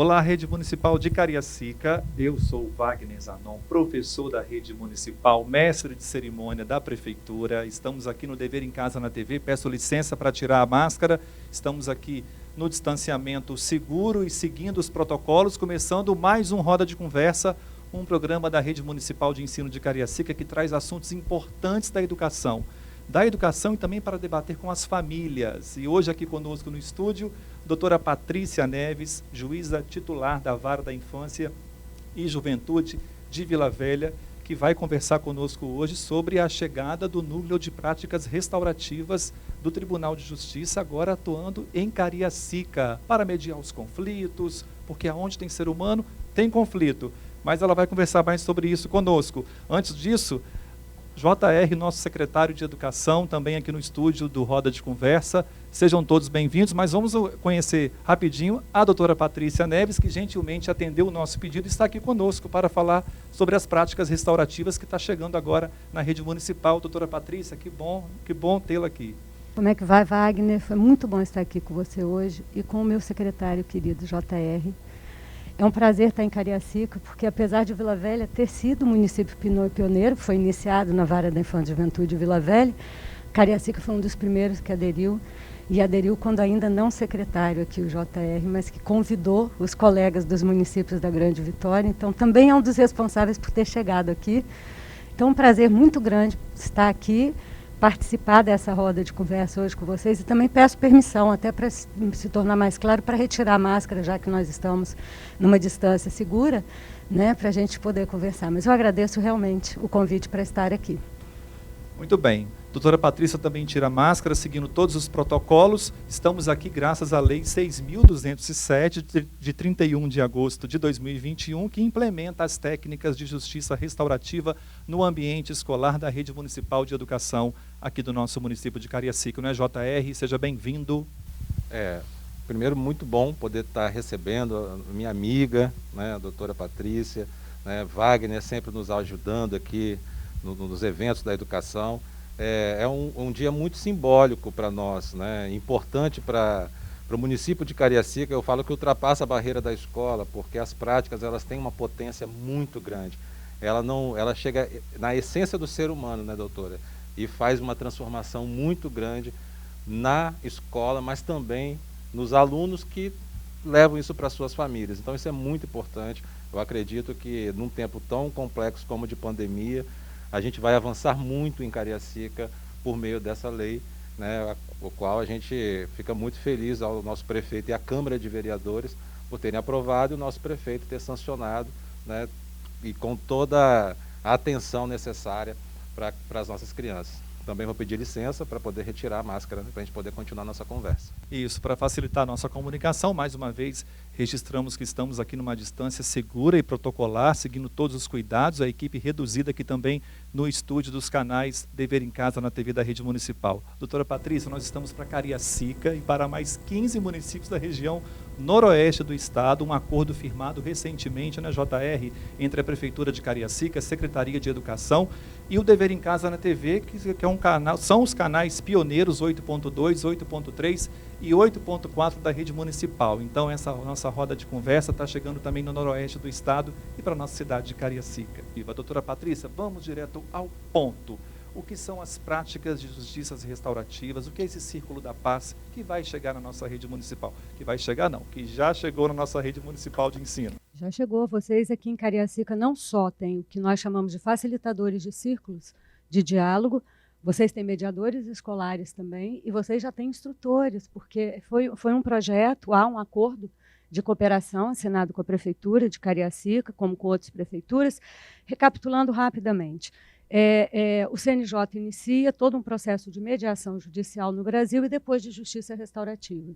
Olá, Rede Municipal de Cariacica. Eu sou o Wagner Zanon, professor da Rede Municipal, mestre de cerimônia da Prefeitura. Estamos aqui no Dever em Casa na TV. Peço licença para tirar a máscara. Estamos aqui no distanciamento seguro e seguindo os protocolos, começando mais um Roda de Conversa, um programa da Rede Municipal de Ensino de Cariacica que traz assuntos importantes da educação e também para debater com as famílias. E hoje aqui conosco no estúdio, doutora Patrícia Neves, juíza titular da Vara da Infância e Juventude de Vila Velha, que vai conversar conosco hoje sobre a chegada do Núcleo de Práticas Restaurativas do Tribunal de Justiça, agora atuando em Cariacica, para mediar os conflitos, porque aonde tem ser humano, tem conflito. Mas ela vai conversar mais sobre isso conosco. Antes disso, JR, nosso secretário de Educação, também aqui no estúdio do Roda de Conversa. Sejam todos bem-vindos, mas vamos conhecer rapidinho a doutora Patrícia Neves, que gentilmente atendeu o nosso pedido e está aqui conosco para falar sobre as práticas restaurativas que está chegando agora na rede municipal. Doutora Patrícia, que bom tê-la aqui. Como é que vai, Wagner? Foi muito bom estar aqui com você hoje e com o meu secretário querido, JR. É um prazer estar em Cariacica, porque apesar de Vila Velha ter sido município pioneiro, foi iniciado na Vara da Infância e Juventude de Vila Velha, Cariacica foi um dos primeiros que aderiu, e aderiu quando ainda não secretário aqui, o JR, mas que convidou os colegas dos municípios da Grande Vitória, então também é um dos responsáveis por ter chegado aqui. Então um prazer muito grande estar aqui, participar dessa roda de conversa hoje com vocês, e também peço permissão, até para se tornar mais claro, para retirar a máscara, já que nós estamos numa distância segura, né, para a gente poder conversar. Mas eu agradeço realmente o convite para estar aqui. Muito bem. Doutora Patrícia também tira a máscara, seguindo todos os protocolos. Estamos aqui graças à Lei 6.207, de 31 de agosto de 2021, que implementa as técnicas de justiça restaurativa no ambiente escolar da Rede Municipal de Educação aqui do nosso município de Cariacica, não é, JR? Seja bem-vindo. Primeiro, muito bom poder estar recebendo a minha amiga, né, a doutora Patrícia, né, Wagner sempre nos ajudando aqui nos eventos da educação. É um dia muito simbólico para nós, né? Importante para o município de Cariacica. Eu falo que ultrapassa a barreira da escola, porque as práticas elas têm uma potência muito grande. Ela chega na essência do ser humano, né, doutora? E faz uma transformação muito grande na escola, mas também nos alunos que levam isso para suas famílias. Então isso é muito importante. Eu acredito que num tempo tão complexo como o de pandemia, a gente vai avançar muito em Cariacica por meio dessa lei, né, o qual a gente fica muito feliz ao nosso prefeito e à Câmara de Vereadores por terem aprovado e o nosso prefeito ter sancionado, né, e com toda a atenção necessária para as nossas crianças. Também vou pedir licença para poder retirar a máscara, né, para a gente poder continuar a nossa conversa. Isso, para facilitar a nossa comunicação, mais uma vez, registramos que estamos aqui numa distância segura e protocolar, seguindo todos os cuidados, a equipe reduzida aqui também no estúdio dos canais Dever em Casa na TV da Rede Municipal. Doutora Patrícia, nós estamos para Cariacica e para mais 15 municípios da região noroeste do estado, um acordo firmado recentemente, né, JR, entre a Prefeitura de Cariacica, a Secretaria de Educação e o Dever em Casa na TV, que é um canal, são os canais pioneiros 8.2, 8.3 e 8.4 da rede municipal. Então essa nossa roda de conversa está chegando também no noroeste do estado e para a nossa cidade de Cariacica. Viva, doutora Patrícia, vamos direto ao ponto. O que são as práticas de justiças restaurativas? O que é esse Círculo da Paz que vai chegar na nossa rede municipal? Que vai chegar não, que já chegou na nossa rede municipal de ensino. Já chegou. Vocês aqui em Cariacica não só têm o que nós chamamos de facilitadores de círculos de diálogo, vocês têm mediadores escolares também e vocês já têm instrutores, porque foi um projeto, há um acordo de cooperação assinado com a Prefeitura de Cariacica, como com outras prefeituras. Recapitulando rapidamente, o CNJ inicia todo um processo de mediação judicial no Brasil e depois de justiça restaurativa.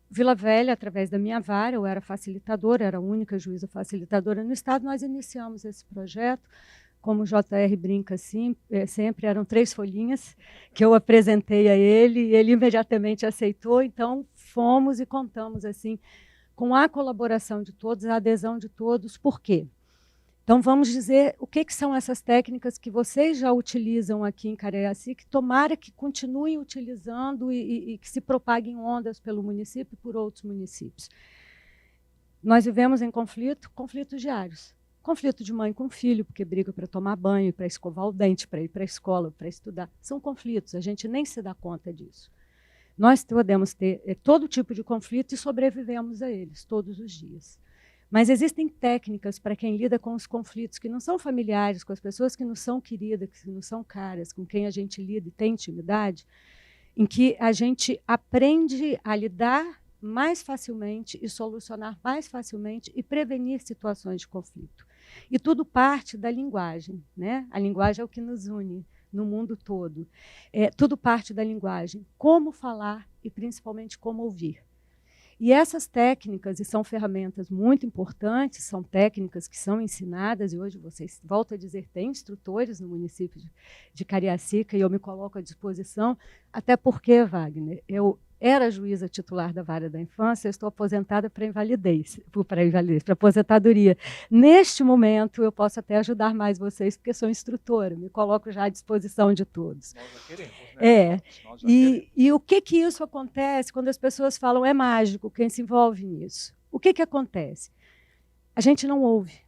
Vila Velha, através da minha vara, eu era facilitadora, era a única juíza facilitadora no estado, nós iniciamos esse projeto. Como o JR brinca assim, sempre eram 3 folhinhas que eu apresentei a ele e ele imediatamente aceitou. Então, fomos e contamos assim com a colaboração de todos, a adesão de todos. Por quê? Então, vamos dizer o que são essas técnicas que vocês já utilizam aqui em Cariacica, que tomara que continuem utilizando e que se propaguem ondas pelo município e por outros municípios. Nós vivemos em conflitos diários. Conflito de mãe com filho, porque briga para tomar banho, para escovar o dente, para ir para a escola, para estudar. São conflitos, a gente nem se dá conta disso. Nós podemos ter todo tipo de conflito e sobrevivemos a eles todos os dias. Mas existem técnicas para quem lida com os conflitos que não são familiares, com as pessoas que não são queridas, que não são caras, com quem a gente lida e tem intimidade, em que a gente aprende a lidar mais facilmente e solucionar mais facilmente e prevenir situações de conflito. E tudo parte da linguagem, né? A linguagem é o que nos une no mundo todo. Tudo parte da linguagem. Como falar e, principalmente, como ouvir. E essas técnicas, e são ferramentas muito importantes, são técnicas que são ensinadas, e hoje vocês, volto a dizer, tem instrutores no município de Cariacica, e eu me coloco à disposição, até porque, Wagner, eu era juíza titular da Vara da Infância, eu estou aposentada para aposentadoria. Neste momento, eu posso até ajudar mais vocês, porque sou instrutora, me coloco já à disposição de todos. Nós já queremos, né? E o que isso acontece quando as pessoas falam é mágico, quem se envolve nisso? O que acontece? A gente não ouve.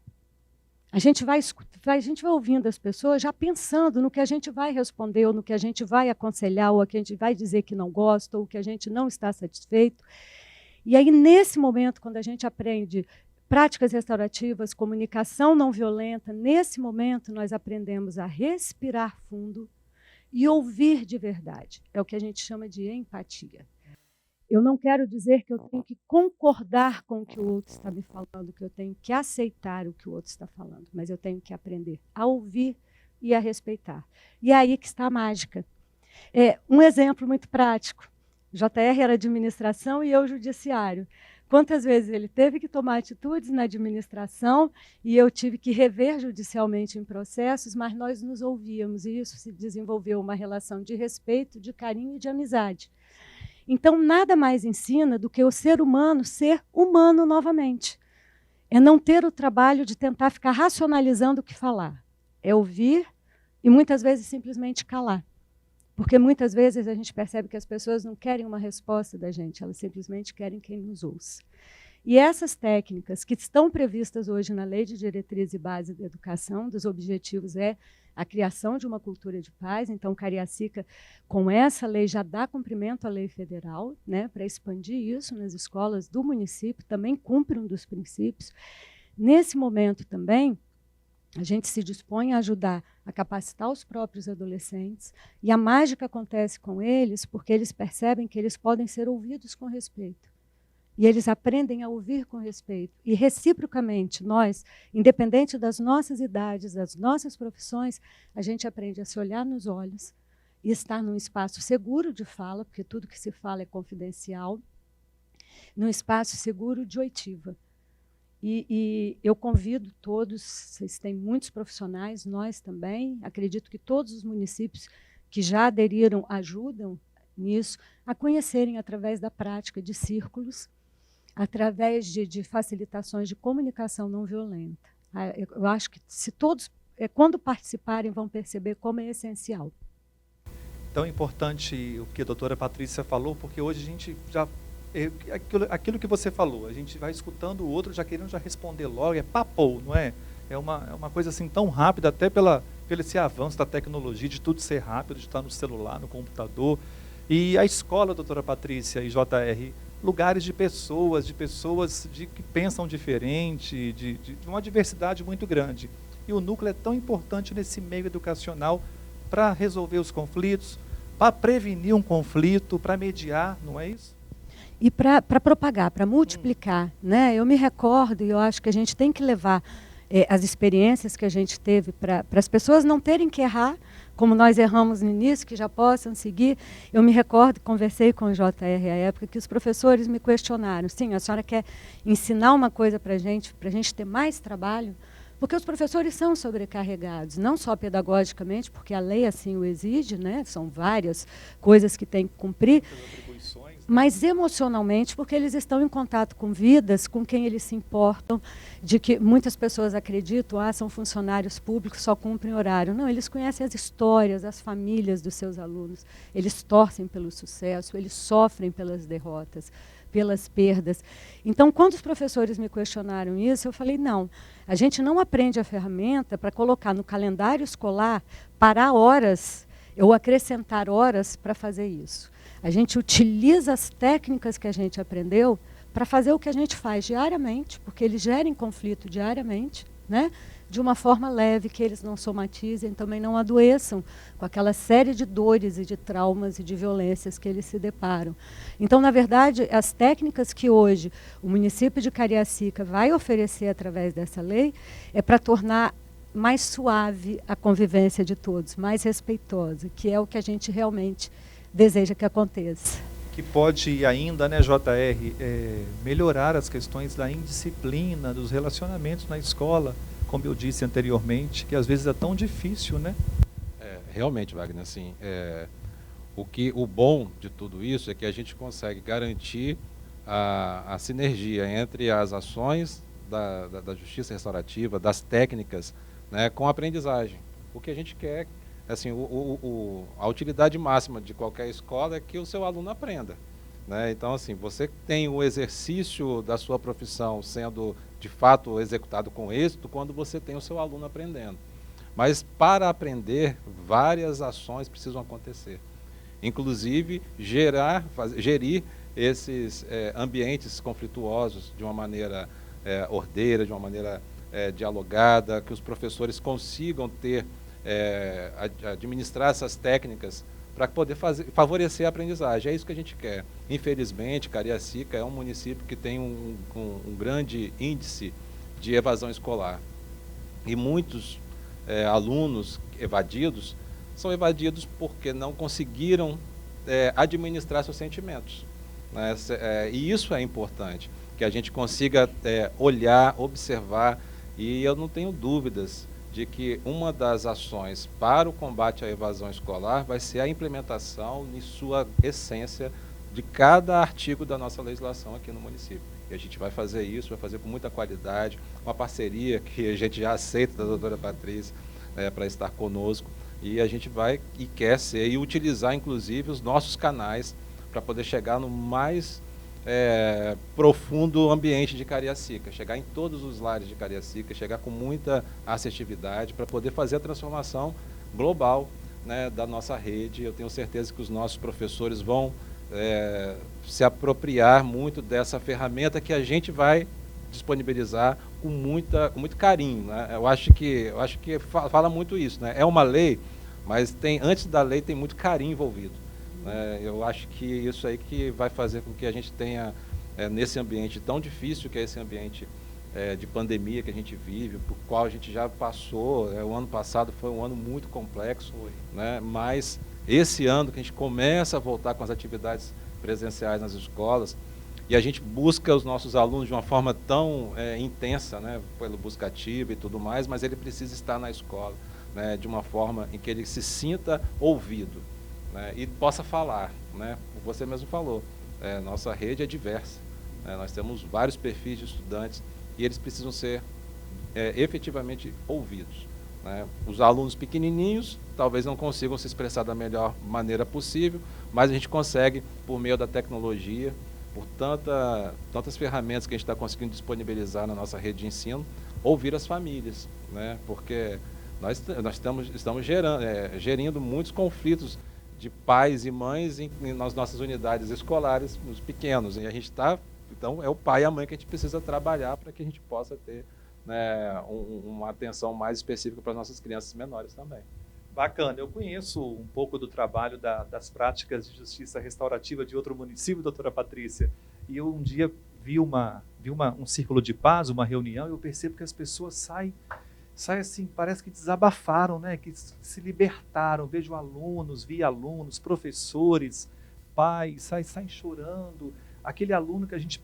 A gente vai ouvindo as pessoas já pensando no que a gente vai responder, ou no que a gente vai aconselhar, ou o que a gente vai dizer que não gosta, ou que a gente não está satisfeito. E aí, nesse momento, quando a gente aprende práticas restaurativas, comunicação não violenta, nesse momento nós aprendemos a respirar fundo e ouvir de verdade. É o que a gente chama de empatia. Eu não quero dizer que eu tenho que concordar com o que o outro está me falando, que eu tenho que aceitar o que o outro está falando, mas eu tenho que aprender a ouvir e a respeitar. E é aí que está a mágica. Um exemplo muito prático. JR era administração e eu judiciário. Quantas vezes ele teve que tomar atitudes na administração e eu tive que rever judicialmente em processos, mas nós nos ouvíamos e isso se desenvolveu uma relação de respeito, de carinho e de amizade. Então, nada mais ensina do que o ser humano ser humano novamente. É não ter o trabalho de tentar ficar racionalizando o que falar. É ouvir e, muitas vezes, simplesmente calar. Porque, muitas vezes, a gente percebe que as pessoas não querem uma resposta da gente, elas simplesmente querem quem nos ouça. E essas técnicas que estão previstas hoje na Lei de Diretriz e Base da Educação, dos objetivos é a criação de uma cultura de paz. Então, Cariacica, com essa lei, já dá cumprimento à lei federal, né, para expandir isso nas escolas do município, também cumpre um dos princípios. Nesse momento também, a gente se dispõe a ajudar a capacitar os próprios adolescentes, e a mágica acontece com eles porque eles percebem que eles podem ser ouvidos com respeito. E eles aprendem a ouvir com respeito. E, reciprocamente, nós, independente das nossas idades, das nossas profissões, a gente aprende a se olhar nos olhos e estar num espaço seguro de fala, porque tudo que se fala é confidencial, num espaço seguro de oitiva. E eu convido todos, vocês têm muitos profissionais, nós também, acredito que todos os municípios que já aderiram ajudam nisso, a conhecerem através da prática de círculos, através de facilitações de comunicação não violenta. Eu acho que se todos, quando participarem, vão perceber como é essencial. Tão importante o que a doutora Patrícia falou, porque hoje a gente já... aquilo que você falou, a gente vai escutando o outro, já querendo já responder logo, é papo, não é? É uma coisa assim tão rápida, até pelo esse avanço da tecnologia, de tudo ser rápido, de estar no celular, no computador. E a escola, doutora Patrícia e JR, lugares de pessoas que pensam diferente, de uma diversidade muito grande. E o núcleo é tão importante nesse meio educacional para resolver os conflitos, para prevenir um conflito, para mediar, não é isso? E para propagar, para multiplicar. Né? Eu me recordo, e eu acho que a gente tem que levar as experiências que a gente teve para as pessoas não terem que errar, como nós erramos no início, que já possam seguir. Eu me recordo, conversei com o JR à época, que os professores me questionaram, sim, a senhora quer ensinar uma coisa para a gente ter mais trabalho? Porque os professores são sobrecarregados, não só pedagogicamente, porque a lei assim o exige, né? São várias coisas que têm que cumprir, mas emocionalmente, porque eles estão em contato com vidas com quem eles se importam, de que muitas pessoas acreditam, são funcionários públicos, só cumprem horário. Não, eles conhecem as histórias, as famílias dos seus alunos, eles torcem pelo sucesso, eles sofrem pelas derrotas, pelas perdas. Então, quando os professores me questionaram isso, eu falei, não, a gente não aprende a ferramenta para colocar no calendário escolar, parar horas ou acrescentar horas para fazer isso. A gente utiliza as técnicas que a gente aprendeu para fazer o que a gente faz diariamente, porque eles gerem conflito diariamente, né? De uma forma leve, que eles não somatizem, também não adoeçam com aquela série de dores e de traumas e de violências que eles se deparam. Então, na verdade, as técnicas que hoje o município de Cariacica vai oferecer através dessa lei é para tornar mais suave a convivência de todos, mais respeitosa, que é o que a gente realmente deseja que aconteça. Que pode ainda, né, JR, melhorar as questões da indisciplina, dos relacionamentos na escola, como eu disse anteriormente, que às vezes é tão difícil, né? Realmente, Wagner, assim, o bom de tudo isso é que a gente consegue garantir a sinergia entre as ações da justiça restaurativa, das técnicas, né, com a aprendizagem. O que a gente quer, assim, a utilidade máxima de qualquer escola é que o seu aluno aprenda, né? Então, assim, você tem o exercício da sua profissão sendo, de fato, executado com êxito quando você tem o seu aluno aprendendo. Mas, para aprender, várias ações precisam acontecer. Inclusive, gerir esses ambientes conflituosos de uma maneira ordeira, de uma maneira dialogada, que os professores consigam ter, administrar essas técnicas para poder favorecer a aprendizagem. É isso que a gente quer. Infelizmente, Cariacica é um município que tem um grande índice de evasão escolar. E muitos alunos evadidos são evadidos porque não conseguiram administrar seus sentimentos, né? E isso é importante, que a gente consiga olhar, observar, e eu não tenho dúvidas de que uma das ações para o combate à evasão escolar vai ser a implementação, em sua essência, de cada artigo da nossa legislação aqui no município. E a gente vai fazer isso, vai fazer com muita qualidade, uma parceria que a gente já aceita da doutora Patrícia para estar conosco, e a gente vai e quer ser, e utilizar inclusive os nossos canais para poder chegar no mais profundo ambiente de Cariacica, chegar em todos os lares de Cariacica, chegar com muita assertividade para poder fazer a transformação global, né, da nossa rede. Eu tenho certeza que os nossos professores vão se apropriar muito dessa ferramenta que a gente vai disponibilizar com muito carinho, né? Eu acho que fala muito isso, né? É uma lei, mas antes da lei tem muito carinho envolvido. Eu acho que isso aí que vai fazer com que a gente tenha, nesse ambiente tão difícil que é esse ambiente de pandemia que a gente vive, por qual a gente já passou, o ano passado foi um ano muito complexo, né? Mas esse ano que a gente começa a voltar com as atividades presenciais nas escolas, e a gente busca os nossos alunos de uma forma tão intensa, né, pelo busca ativa e tudo mais, mas ele precisa estar na escola, né, de uma forma em que ele se sinta ouvido, né, e possa falar, né? Você mesmo falou, nossa rede é diversa, né, nós temos vários perfis de estudantes e eles precisam ser efetivamente ouvidos, né? Os alunos pequenininhos talvez não consigam se expressar da melhor maneira possível, mas a gente consegue, por meio da tecnologia, por tantas ferramentas que a gente está conseguindo disponibilizar na nossa rede de ensino, ouvir as famílias, né? Porque nós estamos gerindo muitos conflitos de pais e mães nas nossas unidades escolares, nos pequenos, e a gente está, então é o pai e a mãe que a gente precisa trabalhar para que a gente possa ter, né, uma atenção mais específica para as nossas crianças menores também. Bacana, eu conheço um pouco do trabalho das práticas de justiça restaurativa de outro município, doutora Patrícia, e eu um dia vi um círculo de paz, uma reunião, e eu percebo que as pessoas saem assim, parece que desabafaram, né? Que se libertaram. Vejo vi alunos, professores, pais, saem chorando. Aquele aluno que a gente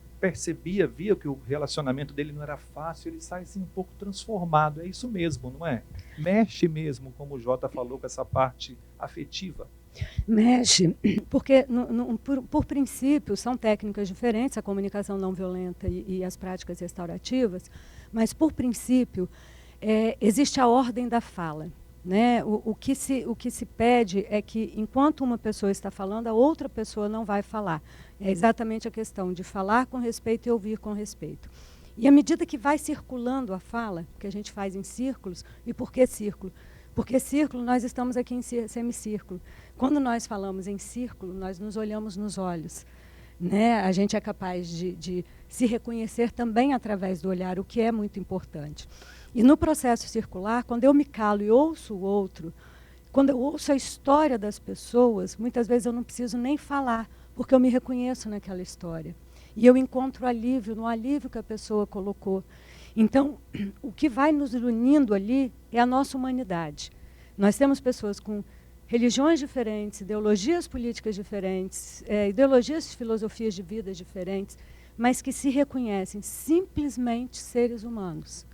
via que o relacionamento dele não era fácil, ele sai assim um pouco transformado. É isso mesmo, não é? Mexe mesmo, como o Jota falou, com essa parte afetiva. Mexe, porque por princípio são técnicas diferentes, a comunicação não violenta e as práticas restaurativas, mas por princípio existe a ordem da fala. né? O que se pede é que, enquanto uma pessoa está falando, a outra pessoa não vai falar. É exatamente a questão de falar com respeito e ouvir com respeito. E à medida que vai circulando a fala, que a gente faz em círculos, e por que círculo? Porque círculo, nós estamos aqui em semicírculo. Quando nós falamos em círculo, nós nos olhamos nos olhos, né? A gente é capaz de se reconhecer também através do olhar, o que é muito importante. E no processo circular, quando eu me calo e ouço o outro, quando eu ouço a história das pessoas, muitas vezes eu não preciso nem falar, porque eu me reconheço naquela história. E eu encontro alívio no alívio que a pessoa colocou. Então, o que vai nos unindo ali é a nossa humanidade. Nós temos pessoas com religiões diferentes, ideologias políticas diferentes, ideologias, filosofias de vida diferentes, mas que se reconhecem simplesmente seres humanos.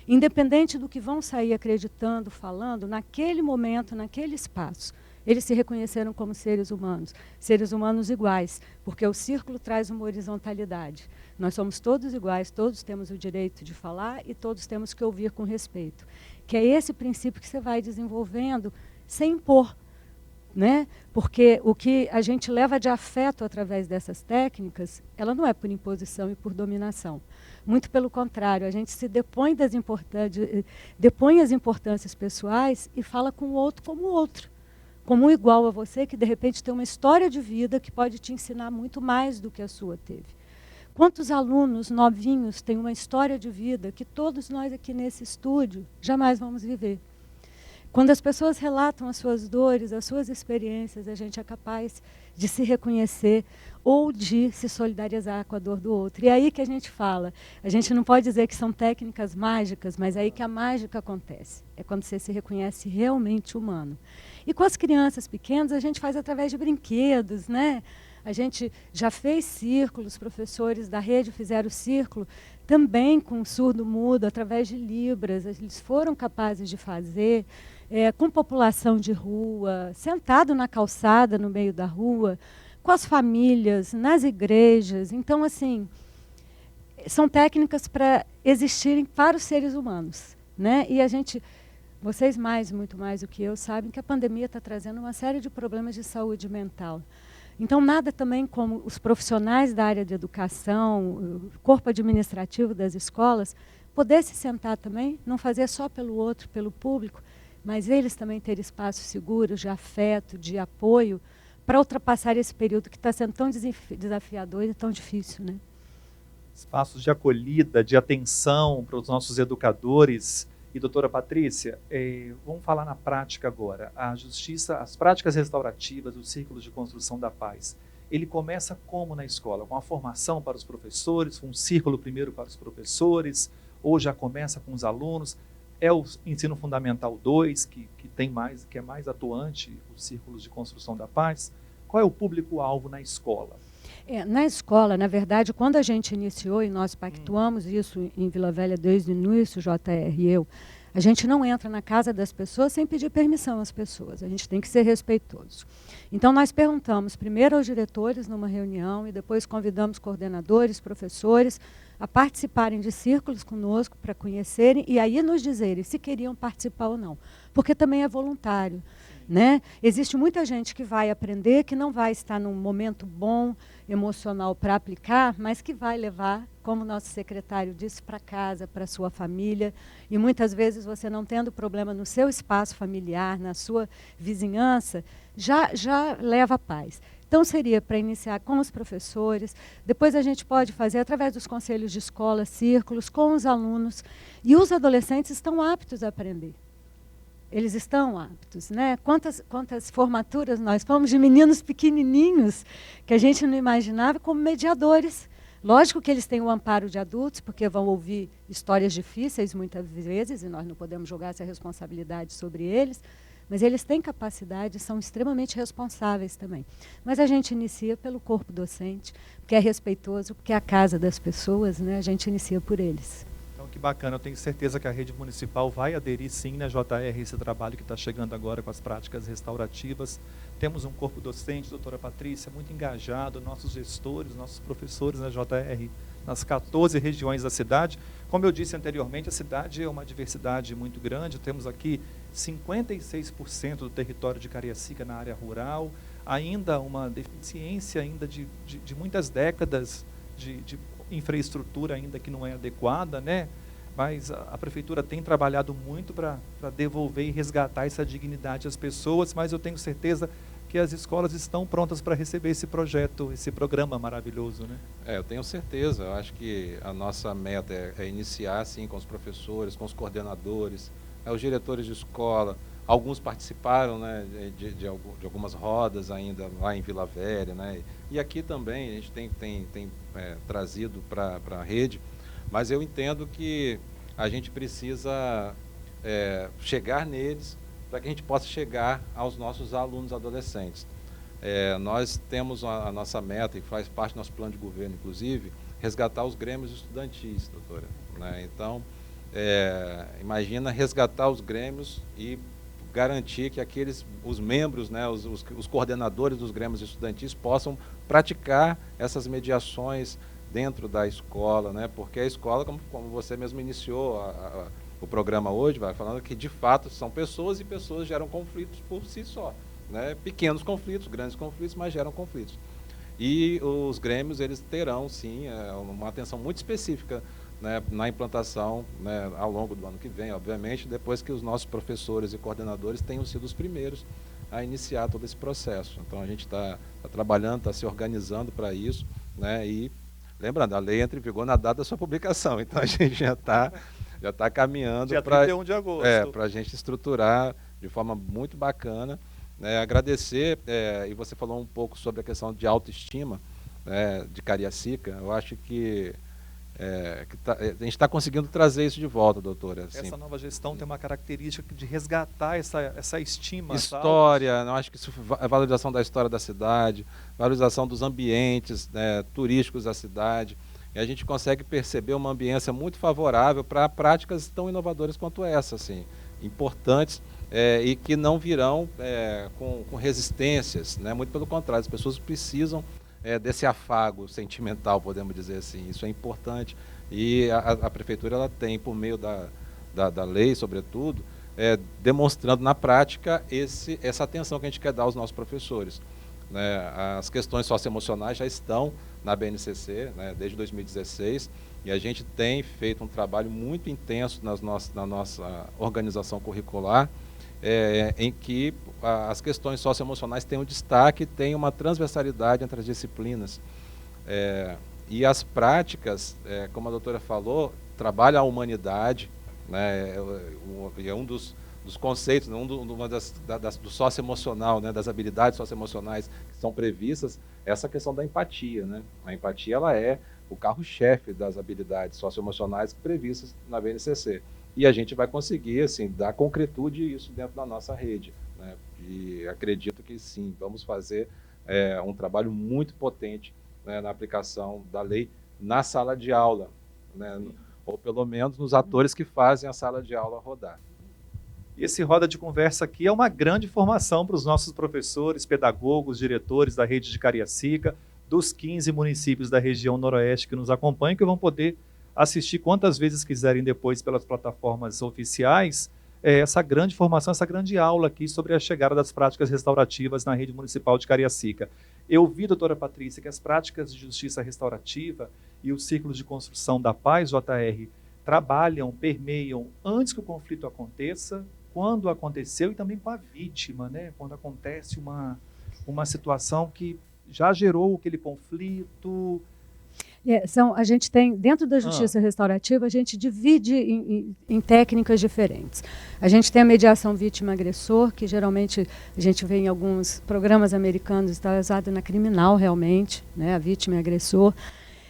Independente do que vão sair acreditando, falando, naquele momento, naquele espaço, eles se reconheceram como seres humanos iguais, porque o círculo traz uma horizontalidade. Nós somos todos iguais, todos temos o direito de falar e todos temos que ouvir com respeito. Que é esse princípio que você vai desenvolvendo sem impor, né? Porque o que a gente leva de afeto através dessas técnicas, ela não é por imposição e por dominação. Muito pelo contrário, a gente se depõe as importâncias pessoais e fala com o outro, como um igual a você, que de repente tem uma história de vida que pode te ensinar muito mais do que a sua teve. Quantos alunos novinhos têm uma história de vida que todos nós aqui nesse estúdio jamais vamos viver? Quando as pessoas relatam as suas dores, as suas experiências, a gente é capaz de se reconhecer ou de se solidarizar com a dor do outro. E é aí que a gente fala, a gente não pode dizer que são técnicas mágicas, mas é aí que a mágica acontece. É quando você se reconhece realmente humano. E com as crianças pequenas, a gente faz através de brinquedos, né? A gente já fez círculos, professores da rede fizeram círculo também com surdo-mudo, através de libras. Eles foram capazes de fazer, com população de rua, sentado na calçada, no meio da rua, com as famílias, nas igrejas. Então, assim, são técnicas para existirem para os seres humanos, né? E a gente, vocês muito mais do que eu, sabem que a pandemia está trazendo uma série de problemas de saúde mental. Então, nada também como os profissionais da área de educação, o corpo administrativo das escolas, poder se sentar também, não fazer só pelo outro, pelo público, mas eles também terem espaços seguros de afeto, de apoio, para ultrapassar esse período que está sendo tão desafiador e tão difícil, né? Espaços de acolhida, de atenção para os nossos educadores. E, doutora Patrícia, vamos falar na prática agora. A justiça, as práticas restaurativas, os círculos de construção da paz, ele começa como na escola? Com a formação para os professores, com um círculo primeiro para os professores, ou já começa com os alunos? É o ensino fundamental 2, que é mais atuante, os círculos de construção da paz? Qual é o público-alvo na escola? Na escola, na verdade, quando a gente iniciou, e nós pactuamos isso em Vila Velha desde o início, JR e eu, a gente não entra na casa das pessoas sem pedir permissão às pessoas, a gente tem que ser respeitoso. Então, nós perguntamos primeiro aos diretores numa reunião e depois convidamos coordenadores, professores, a participarem de círculos conosco para conhecerem e aí nos dizerem se queriam participar ou não, porque também é voluntário, né? Existe muita gente que vai aprender, que não vai estar num momento bom, emocional para aplicar, mas que vai levar, como nosso secretário disse, para casa, para sua família, e muitas vezes você não tendo problema no seu espaço familiar, na sua vizinhança, já leva paz. Então, seria para iniciar com os professores, depois a gente pode fazer através dos conselhos de escola, círculos, com os alunos, e os adolescentes estão aptos a aprender. Eles estão aptos, né? Quantas formaturas nós fomos de meninos pequenininhos, que a gente não imaginava como mediadores. Lógico que eles têm o amparo de adultos, porque vão ouvir histórias difíceis muitas vezes, e nós não podemos jogar essa responsabilidade sobre eles, mas eles têm capacidade, são extremamente responsáveis também. Mas a gente inicia pelo corpo docente, porque é respeitoso, porque é a casa das pessoas, né? A gente inicia por eles. Então, que bacana, eu tenho certeza que a rede municipal vai aderir sim na JR, esse trabalho que está chegando agora com as práticas restaurativas. Temos um corpo docente, doutora Patrícia, muito engajado, nossos gestores, nossos professores na JR, nas 14 regiões da cidade. Como eu disse anteriormente, a cidade é uma diversidade muito grande, temos aqui 56% do território de Cariacica na área rural, ainda uma deficiência ainda de muitas décadas de infraestrutura ainda que não é adequada, né? Mas a prefeitura tem trabalhado muito para devolver e resgatar essa dignidade às pessoas, mas eu tenho certeza que as escolas estão prontas para receber esse projeto, esse programa maravilhoso, né? Eu tenho certeza. Eu acho que a nossa meta é iniciar, sim, com os professores, com os coordenadores, os diretores de escola. Alguns participaram, né, de algumas rodas ainda lá em Vila Velha, né? E aqui também a gente tem trazido para a rede, mas eu entendo que a gente precisa chegar neles para que a gente possa chegar aos nossos alunos adolescentes. Nós temos a nossa meta, e faz parte do nosso plano de governo, inclusive, resgatar os grêmios estudantis, doutora, né? Então, imagina resgatar os grêmios e garantir que os membros, né, os coordenadores dos grêmios estudantis possam praticar essas mediações dentro da escola, né? Porque a escola, como você mesmo iniciou o programa hoje, vai falando que de fato são pessoas e pessoas geram conflitos por si só, né? Pequenos conflitos, grandes conflitos, mas geram conflitos. E os grêmios, eles terão sim uma atenção muito específica, né, na implantação, né, ao longo do ano que vem, obviamente, depois que os nossos professores e coordenadores tenham sido os primeiros a iniciar todo esse processo. Então a gente está trabalhando, está se organizando para isso, né? E lembrando, a lei entra em vigor na data da sua publicação, então a gente já está caminhando Dia 31 de agosto. Para a gente estruturar de forma muito bacana, né? Agradecer, e você falou um pouco sobre a questão de autoestima, de Cariacica. Eu acho que a gente está conseguindo trazer isso de volta, doutora. Assim, essa nova gestão tem uma característica de resgatar essa estima. História, eu acho que isso é a valorização da história da cidade, valorização dos ambientes, né, turísticos da cidade. E a gente consegue perceber uma ambiência muito favorável para práticas tão inovadoras quanto essa, assim, importantes, e que não virão com resistências, né? Muito pelo contrário, as pessoas precisam desse afago sentimental, podemos dizer assim. Isso é importante. E a prefeitura ela tem, por meio da lei, sobretudo, demonstrando na prática essa atenção que a gente quer dar aos nossos professores, né? As questões socioemocionais já estão na BNCC, né, desde 2016, e a gente tem feito um trabalho muito intenso na nossa organização curricular, em que as questões socioemocionais têm um destaque, tem uma transversalidade entre as disciplinas. E as práticas, como a doutora falou, trabalha a humanidade, né, é um dos conceitos, do socioemocional, né, das habilidades socioemocionais que são previstas, essa questão da empatia, né? A empatia ela é o carro-chefe das habilidades socioemocionais previstas na BNCC. E a gente vai conseguir, assim, dar concretude isso dentro da nossa rede, né? E acredito que sim, vamos fazer um trabalho muito potente, né, na aplicação da lei na sala de aula, né? Ou pelo menos nos atores que fazem a sala de aula rodar. E esse roda de conversa aqui é uma grande formação para os nossos professores, pedagogos, diretores da rede de Cariacica, dos 15 municípios da região noroeste que nos acompanham, que vão poder assistir quantas vezes quiserem depois pelas plataformas oficiais, essa grande formação, essa grande aula aqui sobre a chegada das práticas restaurativas na rede municipal de Cariacica. Eu vi, doutora Patrícia, que as práticas de justiça restaurativa e os círculos de construção da paz, JR, trabalham, permeiam antes que o conflito aconteça, quando aconteceu e também com a vítima, né? Quando acontece uma situação que já gerou aquele conflito. A gente tem, dentro da justiça restaurativa, a gente divide em técnicas diferentes. A gente tem a mediação vítima-agressor, que geralmente a gente vê em alguns programas americanos, está usada na criminal realmente, né? A vítima e agressor.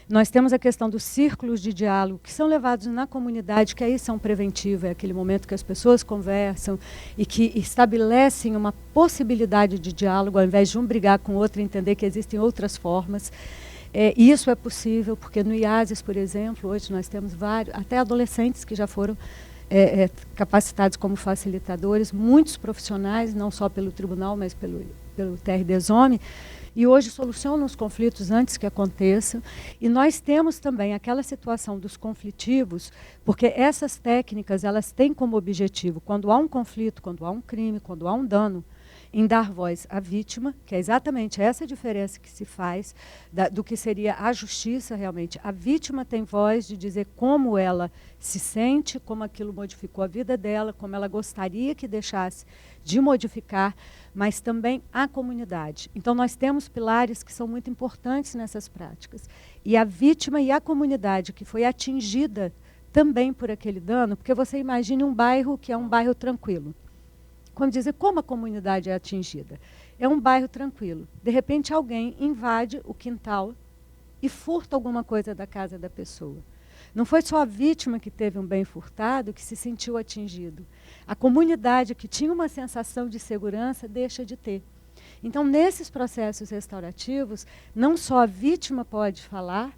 Nós temos a questão dos círculos de diálogo, que são levados na comunidade, que aí são preventivos, é aquele momento que as pessoas conversam e que estabelecem uma possibilidade de diálogo, ao invés de um brigar com o outro, entender que existem outras formas. Isso é possível, porque no IASES, por exemplo, hoje nós temos vários, até adolescentes que já foram capacitados como facilitadores, muitos profissionais, não só pelo tribunal, mas pelo TRDESOME, e hoje solucionam os conflitos antes que aconteçam. E nós temos também aquela situação dos conflitivos, porque essas técnicas, elas têm como objetivo, quando há um conflito, quando há um crime, quando há um dano, em dar voz à vítima, que é exatamente essa diferença que se faz do que seria a justiça realmente. A vítima tem voz de dizer como ela se sente, como aquilo modificou a vida dela, como ela gostaria que deixasse de modificar, mas também a comunidade. Então nós temos pilares que são muito importantes nessas práticas. E a vítima e a comunidade que foi atingida também por aquele dano, porque você imagine um bairro que é um bairro tranquilo. Quando dizem como a comunidade é atingida, é um bairro tranquilo. De repente alguém invade o quintal e furta alguma coisa da casa da pessoa. Não foi só a vítima que teve um bem furtado que se sentiu atingido. A comunidade que tinha uma sensação de segurança deixa de ter. Então, nesses processos restaurativos, não só a vítima pode falar,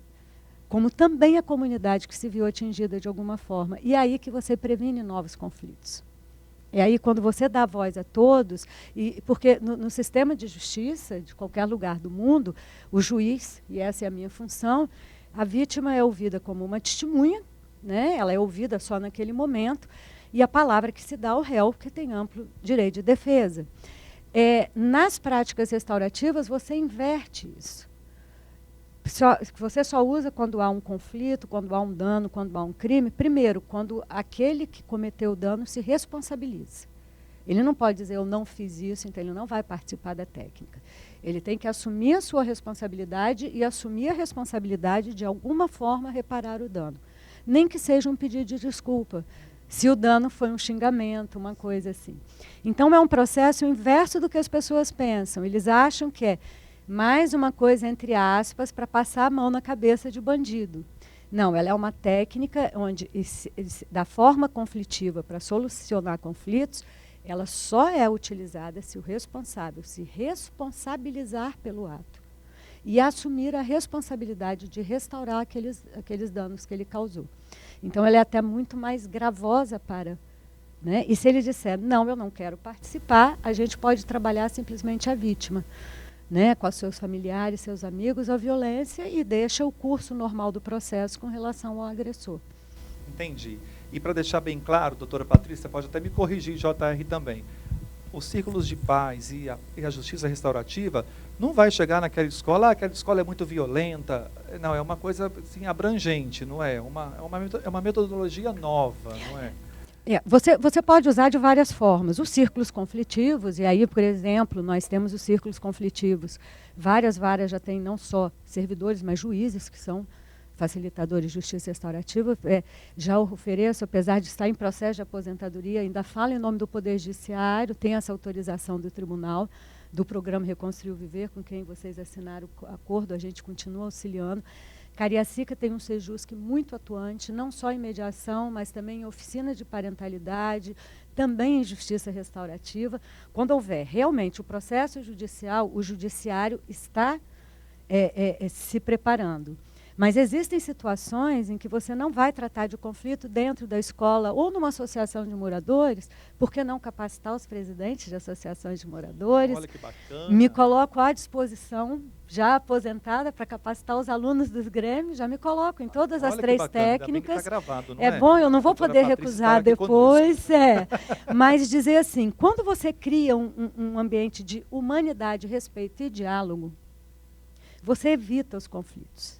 como também a comunidade que se viu atingida de alguma forma. E é aí que você previne novos conflitos. É aí quando você dá voz a todos, porque no sistema de justiça, de qualquer lugar do mundo, o juiz, e essa é a minha função, a vítima é ouvida como uma testemunha, né? Ela é ouvida só naquele momento, e a palavra que se dá ao réu, que tem amplo direito de defesa. Nas práticas restaurativas, você inverte isso. Você só usa quando há um conflito, quando há um dano, quando há um crime. Primeiro, quando aquele que cometeu o dano se responsabiliza. Ele não pode dizer, eu não fiz isso, então ele não vai participar da técnica. Ele tem que assumir a sua responsabilidade e assumir a responsabilidade de alguma forma reparar o dano. Nem que seja um pedido de desculpa, se o dano foi um xingamento, uma coisa assim. Então é um processo inverso do que as pessoas pensam. Eles acham que é mais uma coisa, entre aspas, para passar a mão na cabeça de bandido. Não, ela é uma técnica onde, da forma conflitiva para solucionar conflitos, ela só é utilizada se o responsável se responsabilizar pelo ato e assumir a responsabilidade de restaurar aqueles danos que ele causou. Então, ela é até muito mais gravosa para... Né? E se ele disser, não, eu não quero participar, a gente pode trabalhar simplesmente a vítima, né, com os seus familiares, seus amigos, a violência e deixa o curso normal do processo com relação ao agressor. Entendi. E para deixar bem claro, doutora Patrícia, pode até me corrigir, JR também, os círculos de paz e a justiça restaurativa não vai chegar naquela escola, aquela escola é muito violenta. Não, é uma coisa assim, abrangente, não é? É uma metodologia nova, não é? Você pode usar de várias formas. Os círculos conflitivos, e aí, por exemplo, nós temos os círculos conflitivos. Várias varas já têm não só servidores, mas juízes, que são facilitadores de justiça restaurativa. Já ofereço, apesar de estar em processo de aposentadoria, ainda falo em nome do Poder Judiciário, tem essa autorização do tribunal, do programa Reconstruir o Viver, com quem vocês assinaram o acordo, a gente continua auxiliando. Cariacica tem um Sejusc muito atuante, não só em mediação, mas também em oficina de parentalidade, também em justiça restaurativa. Quando houver realmente o processo judicial, o judiciário está se preparando. Mas existem situações em que você não vai tratar de conflito dentro da escola ou numa associação de moradores, por que não capacitar os presidentes de associações de moradores? Olha que bacana. Me coloco à disposição, já aposentada, para capacitar os alunos dos grêmios, já me coloco em todas as três técnicas. Tá gravado, não é bom, eu não vou poder recusar depois. Mas dizer assim, quando você cria um ambiente de humanidade, respeito e diálogo, você evita os conflitos.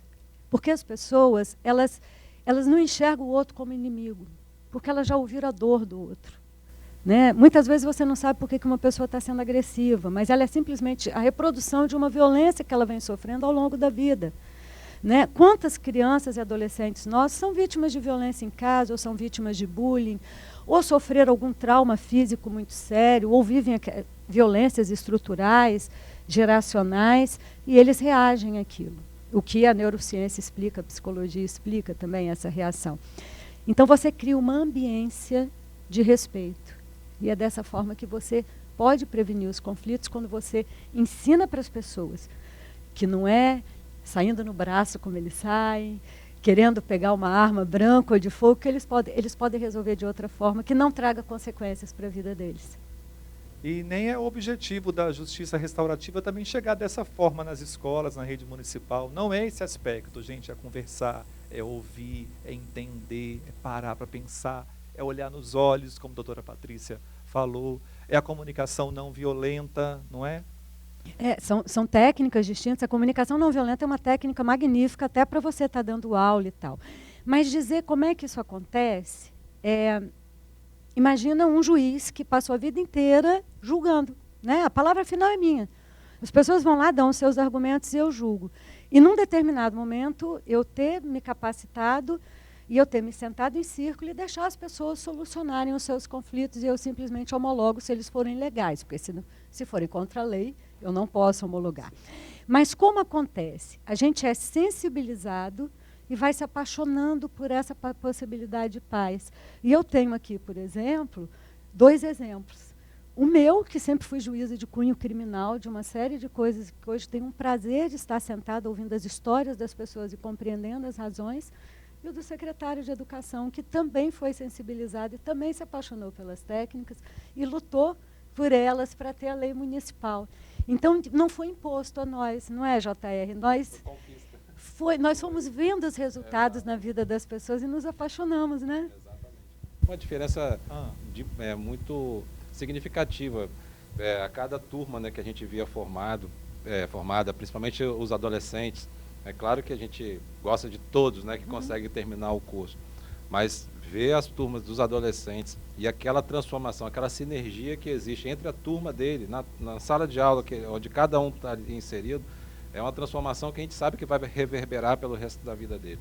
Porque as pessoas, elas não enxergam o outro como inimigo, porque elas já ouviram a dor do outro. Né? Muitas vezes você não sabe por que uma pessoa está sendo agressiva, mas ela é simplesmente a reprodução de uma violência que ela vem sofrendo ao longo da vida. Né? Quantas crianças e adolescentes nossas são vítimas de violência em casa, ou são vítimas de bullying, ou sofreram algum trauma físico muito sério, ou vivem violências estruturais, geracionais, e eles reagem àquilo. O que a neurociência explica, a psicologia explica também essa reação. Então você cria uma ambiência de respeito. E é dessa forma que você pode prevenir os conflitos, quando você ensina para as pessoas que não é saindo no braço como eles saem, querendo pegar uma arma branca ou de fogo, que eles podem resolver de outra forma, que não traga consequências para a vida deles. E nem é o objetivo da justiça restaurativa também chegar dessa forma nas escolas, na rede municipal. Não é esse aspecto, gente, é conversar, é ouvir, é entender, é parar para pensar, é olhar nos olhos, como a doutora Patrícia falou, é a comunicação não violenta, não é? São técnicas distintas. A comunicação não violenta é uma técnica magnífica até para você estar dando aula e tal. Mas dizer como é que isso acontece, imagina um juiz que passou a vida inteira julgando, né? A palavra final é minha. As pessoas vão lá, dão os seus argumentos e eu julgo. E num determinado momento, eu ter me capacitado e eu ter me sentado em círculo e deixar as pessoas solucionarem os seus conflitos e eu simplesmente homologo se eles forem legais, porque se forem contra a lei, eu não posso homologar. Mas como acontece? A gente é sensibilizado e vai se apaixonando por essa possibilidade de paz. E eu tenho aqui, por exemplo, 2 exemplos. O meu, que sempre fui juíza de cunho criminal, de uma série de coisas, que hoje tenho um prazer de estar sentada ouvindo as histórias das pessoas e compreendendo as razões, e o do secretário de Educação, que também foi sensibilizado e também se apaixonou pelas técnicas e lutou por elas para ter a lei municipal. Então, não foi imposto a nós, não é, JR? Nós fomos vendo os resultados na vida das pessoas e nos apaixonamos, né? Exatamente. Uma diferença muito significativa. A cada turma, né, que a gente via formada, principalmente os adolescentes, é claro que a gente gosta de todos, né, que conseguem terminar o curso, mas ver as turmas dos adolescentes e aquela transformação, aquela sinergia que existe entre a turma dele, na sala de aula, onde cada um está inserido, é uma transformação que a gente sabe que vai reverberar pelo resto da vida dele,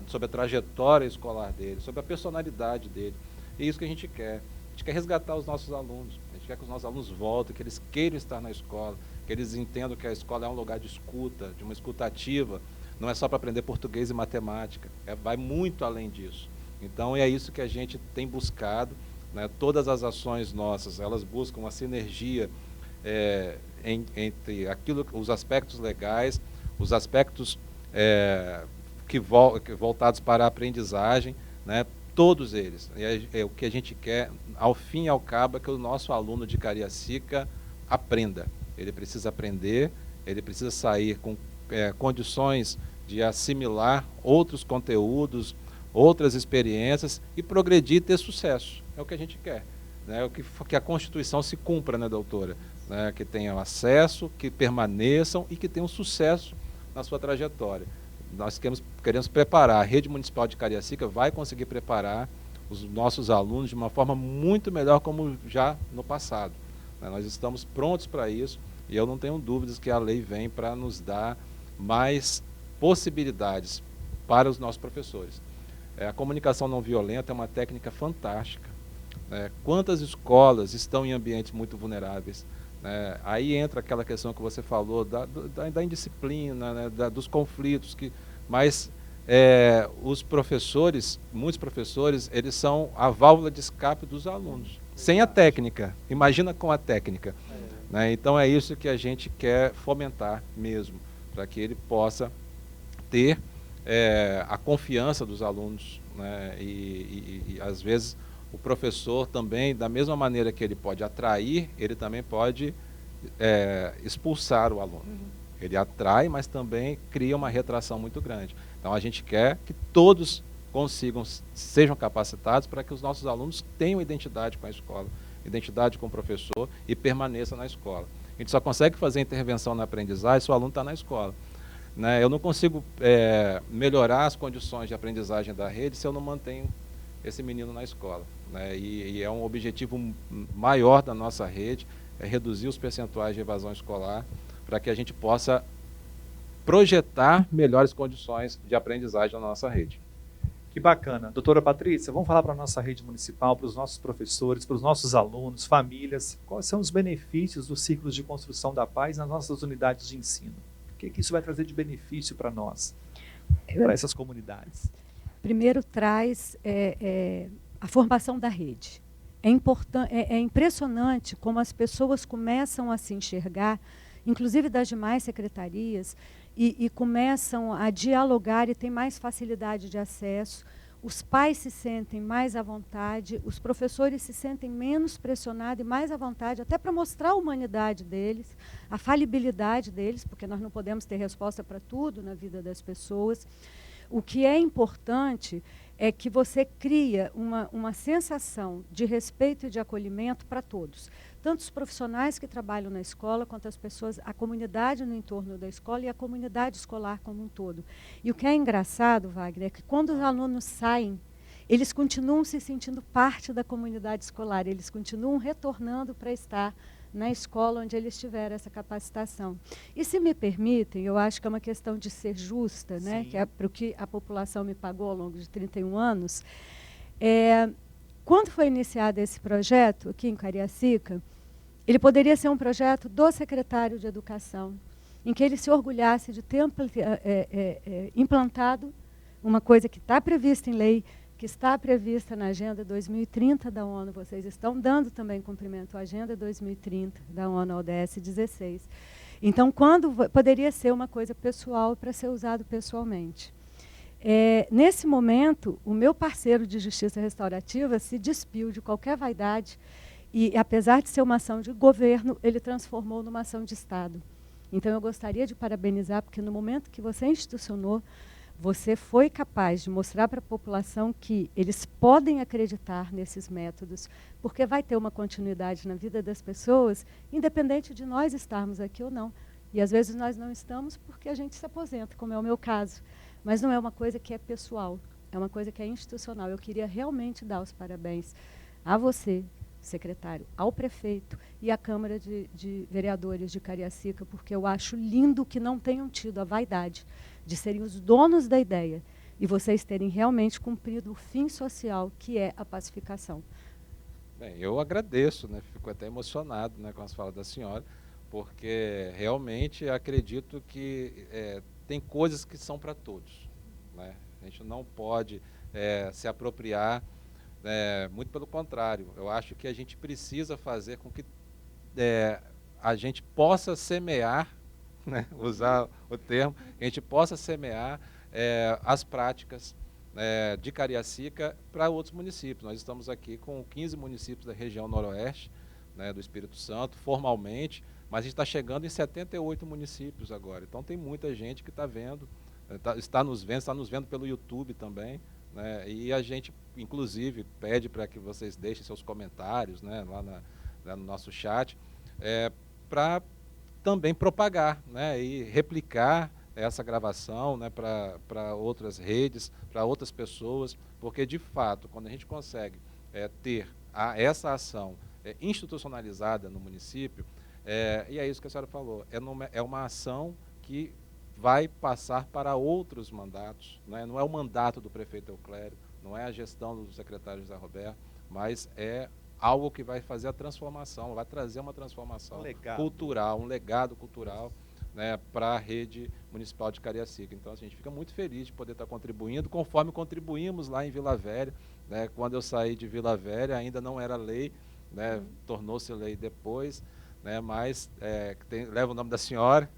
sobre a trajetória escolar dele, sobre a personalidade dele. E é isso que a gente quer. A gente quer resgatar os nossos alunos, a gente quer que os nossos alunos voltem, que eles queiram estar na escola, que eles entendam que a escola é um lugar de escuta, de uma escuta ativa, não é só para aprender português e matemática, vai muito além disso. Então é isso que a gente tem buscado, né? Todas as ações nossas, elas buscam uma sinergia entre os aspectos legais, os aspectos voltados para a aprendizagem, né? Todos eles. O que a gente quer, ao fim e ao cabo, é que o nosso aluno de Cariacica aprenda. Ele precisa aprender, ele precisa sair com condições de assimilar outros conteúdos, outras experiências e progredir e ter sucesso. É o que a gente quer. Né? Que a Constituição se cumpra, né, doutora? Né? Que tenham acesso, que permaneçam e que tenham sucesso na sua trajetória. Nós queremos preparar, a Rede Municipal de Cariacica vai conseguir preparar os nossos alunos de uma forma muito melhor como já no passado. Né? Nós estamos prontos para isso e eu não tenho dúvidas que a lei vem para nos dar mais possibilidades para os nossos professores. A comunicação não violenta é uma técnica fantástica. Quantas escolas estão em ambientes muito vulneráveis? Aí entra aquela questão que você falou da indisciplina, né, dos conflitos, mas os professores, muitos professores, eles são a válvula de escape dos alunos, sem a técnica, imagina com a técnica. Né? Então é isso que a gente quer fomentar mesmo, para que ele possa ter a confiança dos alunos, né? E às vezes o professor também, da mesma maneira que ele pode atrair, ele também pode expulsar o aluno. Ele atrai, mas também cria uma retração muito grande. Então a gente quer que todos sejam capacitados para que os nossos alunos tenham identidade com a escola, identidade com o professor e permaneçam na escola. A gente só consegue fazer intervenção na aprendizagem se o aluno está na escola. Né? Eu não consigo melhorar as condições de aprendizagem da rede se eu não mantenho esse menino na escola. Né? E é um objetivo maior da nossa rede, é reduzir os percentuais de evasão escolar para que a gente possa projetar melhores condições de aprendizagem na nossa rede. Que bacana. Doutora Patrícia, vamos falar para a nossa rede municipal, para os nossos professores, para os nossos alunos, famílias, quais são os benefícios dos ciclos de construção da paz nas nossas unidades de ensino? O que isso vai trazer de benefício para nós, para essas comunidades? Primeiro traz a formação da rede. É impressionante como as pessoas começam a se enxergar, inclusive das demais secretarias, e começam a dialogar e têm mais facilidade de acesso. os pais se sentem mais à vontade, os professores se sentem menos pressionados e mais à vontade, até para mostrar a humanidade deles, a falibilidade deles, porque nós não podemos ter resposta para tudo na vida das pessoas. O que é importante é que você cria uma sensação de respeito e de acolhimento para todos. Tanto os profissionais que trabalham na escola, quanto as pessoas, a comunidade no entorno da escola e a comunidade escolar como um todo. E o que é engraçado, Wagner, é que quando os alunos saem, eles continuam se sentindo parte da comunidade escolar, eles continuam retornando para estar na escola onde eles tiveram essa capacitação. E, se me permitem, eu acho que é uma questão de ser justa, né, que é para o que a população me pagou ao longo de 31 anos. Quando foi iniciado esse projeto aqui em Cariacica, ele poderia ser um projeto do secretário de Educação, em que ele se orgulhasse de ter implantado uma coisa que está prevista em lei, que está prevista na Agenda 2030 da ONU. Vocês estão dando também cumprimento à Agenda 2030 da ONU, ODS 16. Então, poderia ser uma coisa pessoal para ser usado pessoalmente. Nesse momento, o meu parceiro de justiça restaurativa se despiu de qualquer vaidade e, apesar de ser uma ação de governo, ele transformou numa ação de Estado. Então, eu gostaria de parabenizar, porque no momento que você institucionou, você foi capaz de mostrar para a população que eles podem acreditar nesses métodos, porque vai ter uma continuidade na vida das pessoas, independente de nós estarmos aqui ou não. E, às vezes, nós não estamos porque a gente se aposenta, como é o meu caso. Mas não é uma coisa que é pessoal, é uma coisa que é institucional. Eu queria realmente dar os parabéns a você, secretário, ao prefeito e à Câmara de Vereadores de Cariacica, porque eu acho lindo que não tenham tido a vaidade de serem os donos da ideia e vocês terem realmente cumprido o fim social, que é a pacificação. Bem, eu agradeço, né? Fico até emocionado, né, com as falas da senhora, porque realmente acredito que tem coisas que são para todos, né? A gente não pode se apropriar, muito pelo contrário. Eu acho que a gente precisa fazer com que a gente possa semear, né, usar o termo, que a gente possa semear as práticas de Cariacica para outros municípios. Nós estamos aqui com 15 municípios da região noroeste, né, do Espírito Santo, formalmente, mas a gente está chegando em 78 municípios agora. Então tem muita gente que está vendo, está nos vendo pelo YouTube também, né, e a gente, inclusive, pede para que vocês deixem seus comentários, né, lá no nosso chat, para também propagar, né, e replicar essa gravação, né, para outras redes, para outras pessoas, porque, de fato, quando a gente consegue ter essa ação institucionalizada no município, e é isso que a senhora falou, é uma ação que vai passar para outros mandatos, né, não é o mandato do prefeito Euclério, não é a gestão do secretário José Roberto, mas é algo que vai fazer a transformação, vai trazer uma transformação cultural, um legado cultural, né, para a rede municipal de Cariacica. Então, assim, a gente fica muito feliz de poder estar contribuindo, conforme contribuímos lá em Vila Velha, né, quando eu saí de Vila Velha, ainda não era lei, né, tornou-se lei depois, né, mas leva o nome da senhora,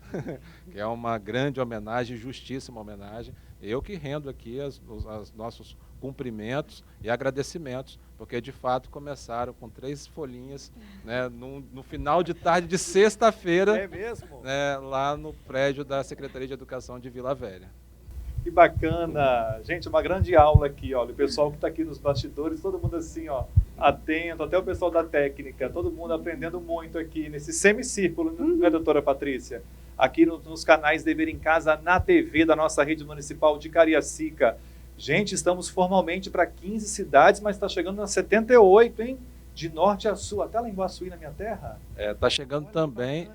que é uma grande homenagem, justíssima homenagem. Eu que rendo aqui os nossos cumprimentos e agradecimentos, porque de fato começaram com 3 folhinhas, né, no final de tarde de sexta-feira, lá no prédio da Secretaria de Educação de Vila Velha. Que bacana! Gente, uma grande aula aqui, olha, o pessoal que está aqui nos bastidores, todo mundo assim, ó, atento, até o pessoal da técnica, todo mundo aprendendo muito aqui nesse semicírculo, né, doutora Patrícia? Aqui nos canais Dever em Casa, na TV da nossa rede municipal de Cariacica. Gente, estamos formalmente para 15 cidades, mas está chegando nas 78, hein? De norte a sul, até lá em Guaçuí, na minha terra. Está chegando também,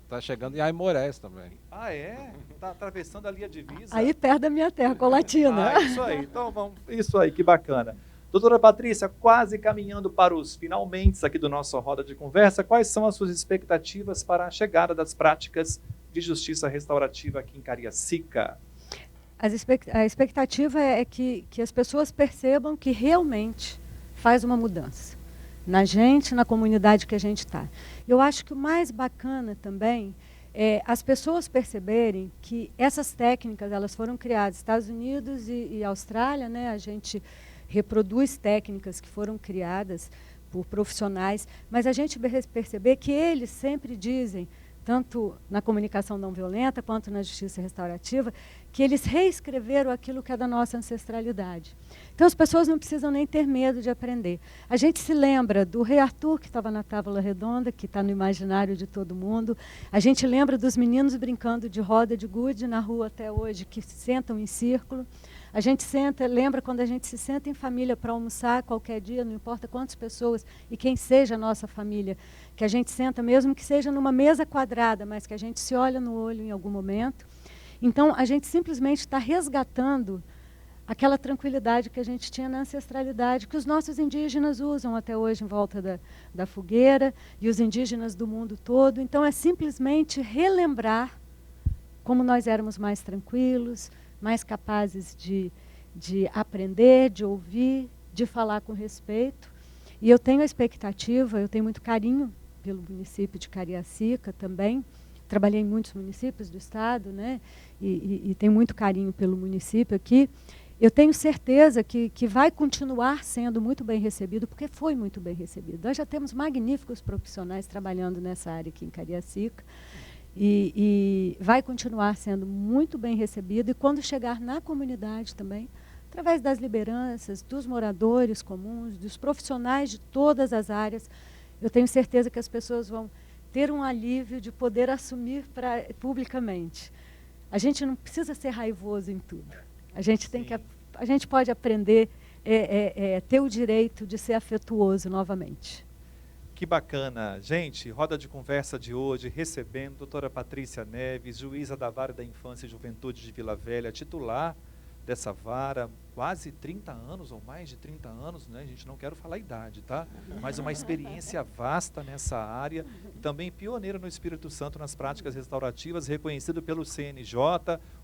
está chegando em Aimorés também. Ah, é? Está atravessando ali a divisa. Aí perto da minha terra, Colatina. Isso aí, então vamos, isso aí, que bacana. Doutora Patrícia, quase caminhando para os finalmente aqui do nosso Roda de Conversa, quais são as suas expectativas para a chegada das práticas de justiça restaurativa aqui em Cariacica? A expectativa é que as pessoas percebam que realmente faz uma mudança na gente, na comunidade que a gente está. Eu acho que o mais bacana também as pessoas perceberem que essas técnicas elas foram criadas nos Estados Unidos e Austrália, né? A gente reproduz técnicas que foram criadas por profissionais, mas a gente perceber que eles sempre dizem, tanto na comunicação não violenta quanto na justiça restaurativa, que eles reescreveram aquilo que é da nossa ancestralidade. Então as pessoas não precisam nem ter medo de aprender. A gente se lembra do rei Arthur, que estava na Távola Redonda, que está no imaginário de todo mundo. A gente lembra dos meninos brincando de roda de gude na rua até hoje, que se sentam em círculo. A gente lembra quando a gente se senta em família para almoçar qualquer dia, não importa quantas pessoas e quem seja a nossa família, que a gente senta mesmo que seja numa mesa quadrada, mas que a gente se olha no olho em algum momento. Então, a gente simplesmente está resgatando aquela tranquilidade que a gente tinha na ancestralidade, que os nossos indígenas usam até hoje em volta da fogueira, e os indígenas do mundo todo. Então, é simplesmente relembrar como nós éramos mais tranquilos, mais capazes de aprender, de ouvir, de falar com respeito. E eu tenho a expectativa, eu tenho muito carinho pelo município de Cariacica também. Trabalhei em muitos municípios do estado, né? E tenho muito carinho pelo município aqui. Eu tenho certeza que vai continuar sendo muito bem recebido, porque foi muito bem recebido. Nós já temos magníficos profissionais trabalhando nessa área aqui em Cariacica. E vai continuar sendo muito bem recebido, e quando chegar na comunidade também, através das lideranças, dos moradores comuns, dos profissionais de todas as áreas, eu tenho certeza que as pessoas vão ter um alívio de poder assumir publicamente. A gente não precisa ser raivoso em tudo. A gente a gente pode aprender ter o direito de ser afetuoso novamente. Que bacana. Gente, roda de conversa de hoje, recebendo a doutora Patrícia Neves, juíza da Vara da Infância e Juventude de Vila Velha, titular dessa vara, quase 30 anos, ou mais de 30 anos, né? A gente não quer falar a idade, tá? Mas uma experiência vasta nessa área, e também pioneira no Espírito Santo nas práticas restaurativas, reconhecido pelo CNJ,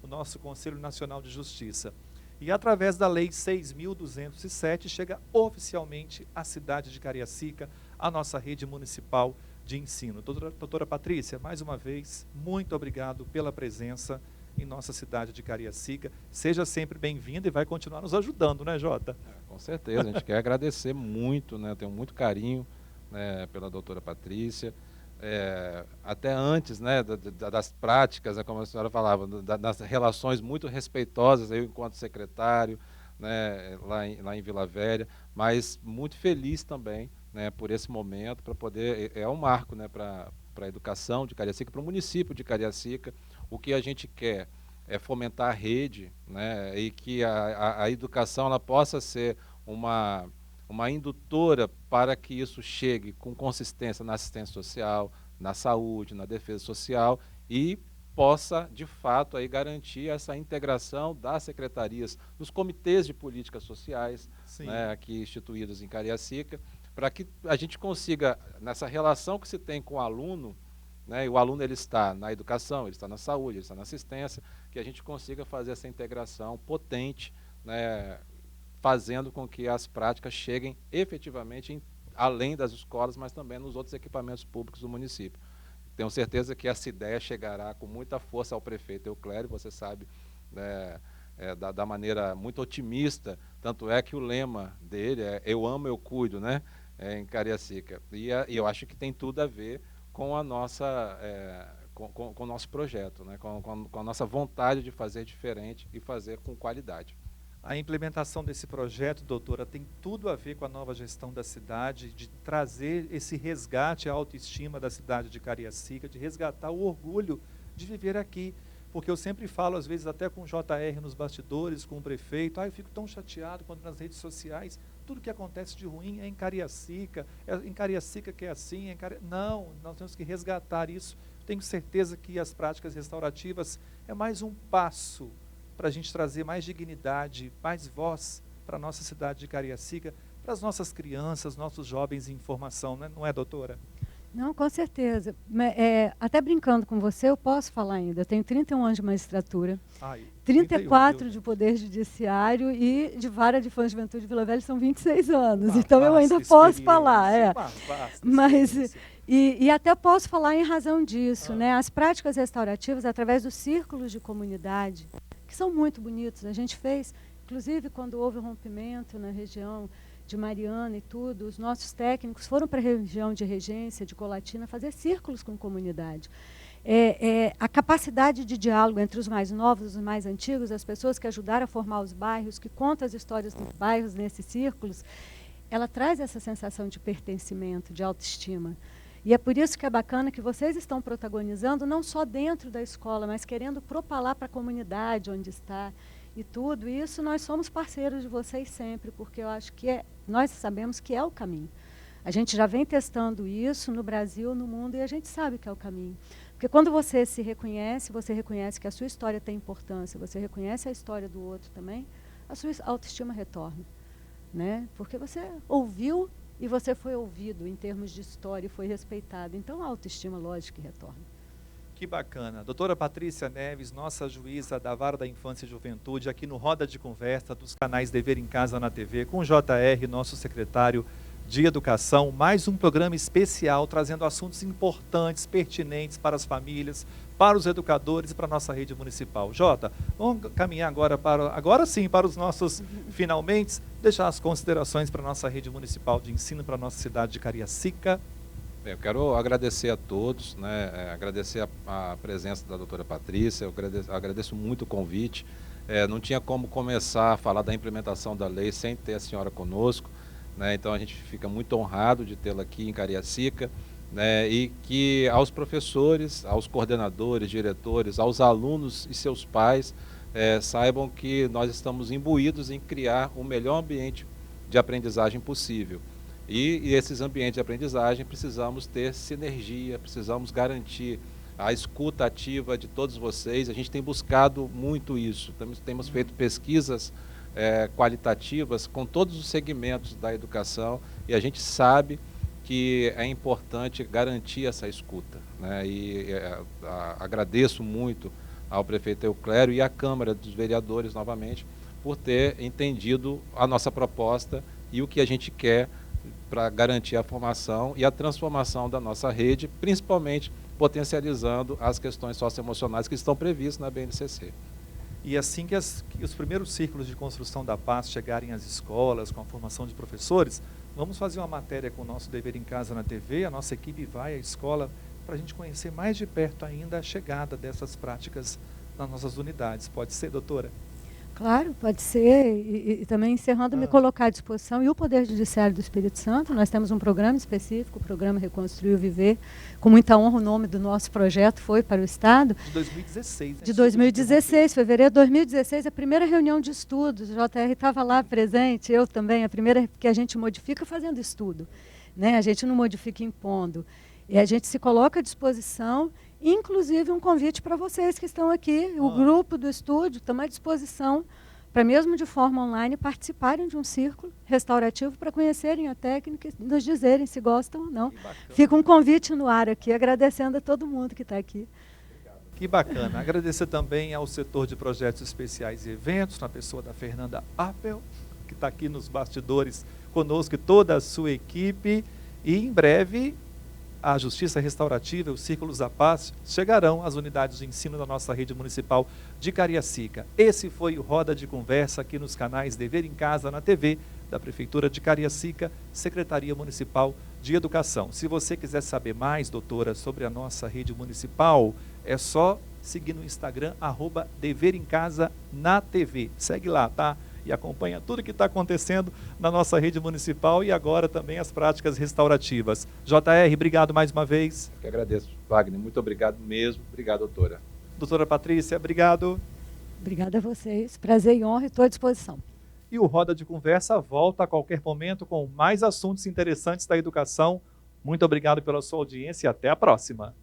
o nosso Conselho Nacional de Justiça. E através da Lei 6.207, chega oficialmente à cidade de Cariacica, a nossa rede municipal de ensino. Doutora Patrícia, mais uma vez, muito obrigado pela presença em nossa cidade de Cariacica. Seja sempre bem-vinda e vai continuar nos ajudando, né, Jota? Com certeza, a gente quer agradecer muito, né? Tenho muito carinho, né, pela doutora Patrícia. Até antes, né, das práticas, né, como a senhora falava, das relações muito respeitosas, eu enquanto secretário, né, lá em Vila Velha, mas muito feliz também, né, por esse momento, para poder, um marco, né, para a educação de Cariacica, para o município de Cariacica. O que a gente quer é fomentar a rede, né, e que a educação ela possa ser uma indutora para que isso chegue com consistência na assistência social, na saúde, na defesa social, e possa, de fato, aí garantir essa integração das secretarias, dos comitês de políticas sociais, né, aqui instituídos em Cariacica, para que a gente consiga, nessa relação que se tem com o aluno, né, e o aluno ele está na educação, ele está na saúde, ele está na assistência, que a gente consiga fazer essa integração potente, né, fazendo com que as práticas cheguem efetivamente além das escolas, mas também nos outros equipamentos públicos do município. Tenho certeza que essa ideia chegará com muita força ao prefeito Euclério, você sabe, né, da maneira muito otimista, tanto é que o lema dele é "Eu amo, eu cuido", né, em Cariacica. E eu acho que tem tudo a ver com a nossa, com o nosso projeto, né, com a nossa vontade de fazer diferente e fazer com qualidade. A implementação desse projeto, doutora, tem tudo a ver com a nova gestão da cidade, de trazer esse resgate à autoestima da cidade de Cariacica, de resgatar o orgulho de viver aqui. Porque eu sempre falo, às vezes até com o JR nos bastidores, com o prefeito, eu fico tão chateado quando nas redes sociais, tudo que acontece de ruim é em Cariacica que é assim, não, nós temos que resgatar isso. Tenho certeza que as práticas restaurativas é mais um passo para a gente trazer mais dignidade, mais voz para a nossa cidade de Cariacica, para as nossas crianças, nossos jovens em formação, não é, doutora? Não, com certeza. Até brincando com você, eu posso falar ainda. Eu tenho 31 anos de magistratura, Ai, 34 31, de viu? Poder Judiciário e de Vara de Infância e Juventude de Vila Velha são 26 anos. Uma Então eu vasta ainda posso falar. experiência, uma vasta Mas, experiência. e até posso falar em razão disso. Ah. Né? As práticas restaurativas, através dos círculos de comunidade, que são muito bonitos. A gente fez, inclusive, quando houve o rompimento na região de Mariana e tudo, os nossos técnicos foram para a região de Regência, de Colatina, fazer círculos com comunidade. A capacidade de diálogo entre os mais novos e os mais antigos, as pessoas que ajudaram a formar os bairros, que contam as histórias dos bairros nesses círculos, ela traz essa sensação de pertencimento, de autoestima. E é por isso que é bacana que vocês estão protagonizando, não só dentro da escola, mas querendo propalar para a comunidade onde está e tudo. E isso nós somos parceiros de vocês sempre, porque eu acho que nós sabemos que é o caminho. A gente já vem testando isso no Brasil, no mundo, e a gente sabe que é o caminho. Porque quando você se reconhece, você reconhece que a sua história tem importância, você reconhece a história do outro também, a sua autoestima retorna. Né? Porque você ouviu e você foi ouvido em termos de história e foi respeitado. Então a autoestima, lógico, que retorna. Que bacana. Doutora Patrícia Neves, nossa juíza da Vara da Infância e Juventude, aqui no Roda de Conversa dos canais Dever em Casa na TV, com o JR, nosso secretário de Educação, mais um programa especial trazendo assuntos importantes, pertinentes para as famílias, para os educadores e para a nossa rede municipal. Jota, vamos caminhar agora sim, para os nossos finalmente, deixar as considerações para a nossa rede municipal de ensino, para a nossa cidade de Cariacica. Eu quero agradecer a todos, né, agradecer a presença da doutora Patrícia, eu agradeço muito o convite. Não tinha como começar a falar da implementação da lei sem ter a senhora conosco, né, então a gente fica muito honrado de tê-la aqui em Cariacica, né, e que aos professores, aos coordenadores, diretores, aos alunos e seus pais saibam que nós estamos imbuídos em criar o melhor ambiente de aprendizagem possível. E esses ambientes de aprendizagem precisamos ter sinergia, precisamos garantir a escuta ativa de todos vocês. A gente tem buscado muito isso, temos feito pesquisas qualitativas com todos os segmentos da educação e a gente sabe que é importante garantir essa escuta, né? Agradeço muito ao prefeito Euclério e à Câmara dos Vereadores, novamente, por ter entendido a nossa proposta e o que a gente quer para garantir a formação e a transformação da nossa rede, principalmente potencializando as questões socioemocionais que estão previstas na BNCC. E assim que os primeiros círculos de construção da paz chegarem às escolas, com a formação de professores, vamos fazer uma matéria com o nosso Dever em Casa na TV, a nossa equipe vai à escola para a gente conhecer mais de perto ainda a chegada dessas práticas nas nossas unidades. Pode ser, doutora? Claro, pode ser, e também encerrando, me colocar à disposição, e o Poder Judiciário do Espírito Santo, nós temos um programa específico, o programa Reconstruir o Viver, com muita honra o nome do nosso projeto foi para o Estado. De 2016, né? De 2016, fevereiro de 2016, a primeira reunião de estudos, o JR estava lá presente, eu também, a primeira que a gente modifica fazendo estudo, né? A gente não modifica impondo, e a gente se coloca à disposição. Inclusive um convite para vocês que estão aqui, o grupo do estúdio, estamos à disposição para, mesmo de forma online, participarem de um círculo restaurativo para conhecerem a técnica e nos dizerem se gostam ou não. Fica um convite no ar aqui, agradecendo a todo mundo que está aqui. Que bacana. Agradecer também ao setor de projetos especiais e eventos, na pessoa da Fernanda Appel, que está aqui nos bastidores conosco, e toda a sua equipe, e em breve a Justiça Restaurativa e os Círculos da Paz chegarão às unidades de ensino da nossa rede municipal de Cariacica. Esse foi o Roda de Conversa aqui nos canais Dever em Casa na TV, da Prefeitura de Cariacica, Secretaria Municipal de Educação. Se você quiser saber mais, doutora, sobre a nossa rede municipal, é só seguir no Instagram, @deverimcasa-na-tv. Segue lá, tá? E acompanha tudo que está acontecendo na nossa rede municipal e agora também as práticas restaurativas. JR, obrigado mais uma vez. Eu que agradeço, Wagner. Muito obrigado mesmo. Obrigado, doutora. Doutora Patrícia, obrigado. Obrigada a vocês. Prazer e honra, estou à disposição. E o Roda de Conversa volta a qualquer momento com mais assuntos interessantes da educação. Muito obrigado pela sua audiência e até a próxima.